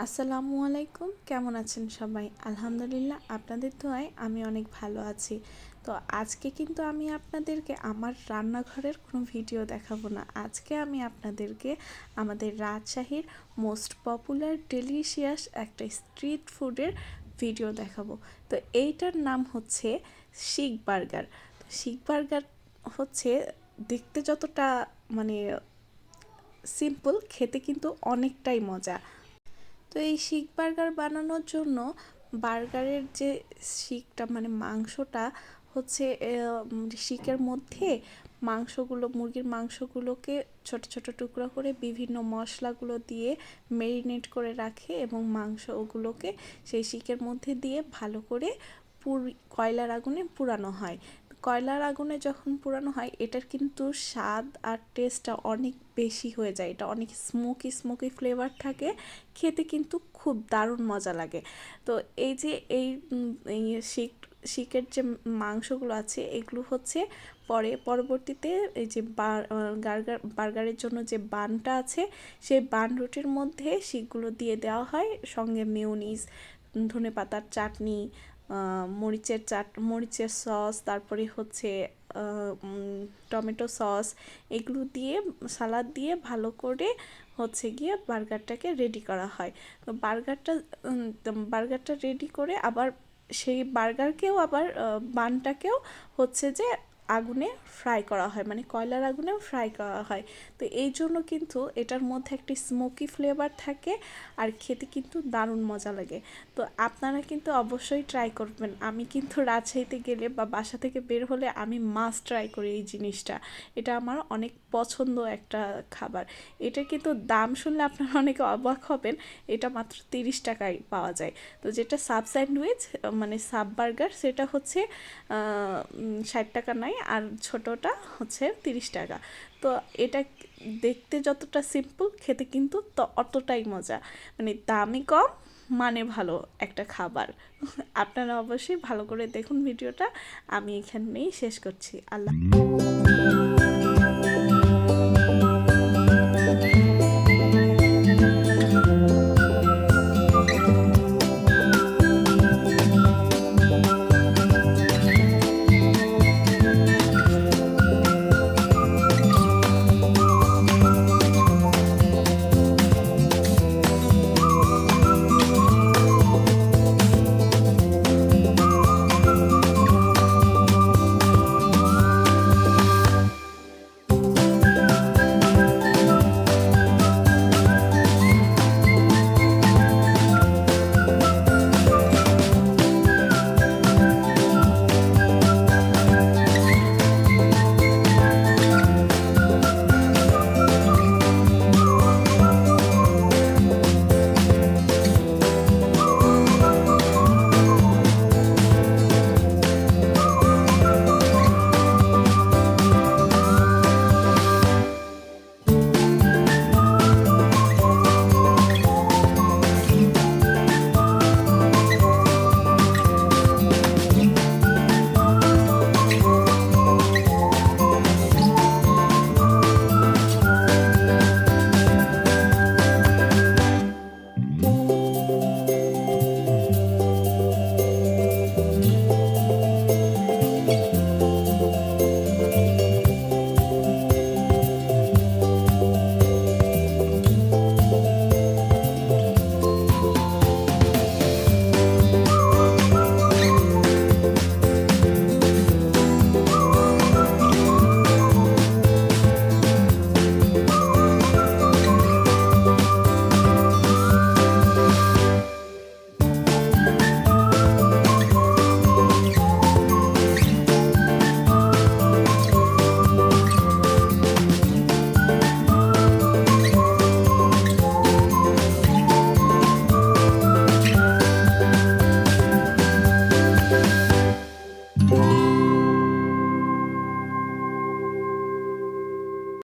আসসালামু আলাইকুম, কেমন আছেন সবাই? আলহামদুলিল্লাহ, আপনাদের দোয়ায় আমি অনেক ভালো আছি। তো আজকে কিন্তু আমি আপনাদেরকে আমার রান্নাঘরের কোনো ভিডিও দেখাবো না। আজকে আমি আপনাদেরকে আমাদের রাজশাহীর মোস্ট পপুলার ডেলিশিয়াস একটা স্ট্রিট ফুডের ভিডিও দেখাবো। তো এইটার নাম হচ্ছে শিক বার্গার। তো শিক বার্গার হচ্ছে দেখতে যতটা মানে সিম্পল, খেতে কিন্তু অনেকটাই মজা। তো এই শিক বার্গার বানানোর জন্য বার্গারের যে শিকটা মানে মাংসটা হচ্ছে শিকের মধ্যে মাংসগুলো, মুরগির মাংসগুলোকে ছোট ছোট টুকরো করে বিভিন্ন মশলাগুলো দিয়ে মেরিনেট করে রাখে এবং মাংস ওগুলোকে সেই শিকের মধ্যে দিয়ে ভালো করে কয়লার আগুনে পুরানো হয়। কয়লার আগুনে যখন পুরানো হয় এটার কিন্তু স্বাদ আর টেস্টটা অনেক বেশি হয়ে যায়। এটা অনেক স্মোকি স্মোকি ফ্লেভার থাকে, খেতে কিন্তু খুব দারুণ মজা লাগে। তো এই যে এই শিকের যে মাংসগুলো আছে এগুলো হচ্ছে পরবর্তীতে এই যে বার্গারের জন্য যে বানটা আছে সেই বান রুটির মধ্যে শিকগুলো দিয়ে দেওয়া হয়, সঙ্গে মেয়োনিজ, ধনেপাতার চাটনি, মরিচের সস, তারপরে হচ্ছে টমেটো সস, এগুলো দিয়ে সালাদ দিয়ে ভালো করে হচ্ছে গিয়ে বার্গারটাকে রেডি করা হয়। তো বার্গারটা রেডি করে আবার সেই বার্গারকেও আবার বানটাকেও হচ্ছে যে আগুনে ফ্রাই করা হয়, মানে কয়লার আগুনেও ফ্রাই করা হয়। তো এই জন্য কিন্তু এটার মধ্যে একটি স্মোকি ফ্লেভার থাকে আর খেতে কিন্তু দারুণ মজা লাগে। তো আপনারা কিন্তু অবশ্যই ট্রাই করবেন। আমি কিন্তু রাজশাহীতে গেলে বা বাসা থেকে বের হলে আমি মাস্ট ট্রাই করি এই জিনিসটা। এটা আমার অনেক পছন্দ একটা খাবার। এটা কিন্তু দাম শুনলে আপনারা অনেকে অবাক হবেন, এটা মাত্র 30 টাকায় পাওয়া যায়। তো যেটা সাব স্যান্ডউইচ মানে সাব বার্গার সেটা হচ্ছে 60 টাকা নয়, আর ছোটোটা হচ্ছে 30 টাকা। তো এটা দেখতে যতটা সিম্পল, খেতে কিন্তু অতটাই মজা। মানে দামই কম, মানে ভালো একটা খাবার। আপনারা অবশ্যই ভালো করে দেখুন ভিডিওটা। আমি এখানেই শেষ করছি। আল্লাহ।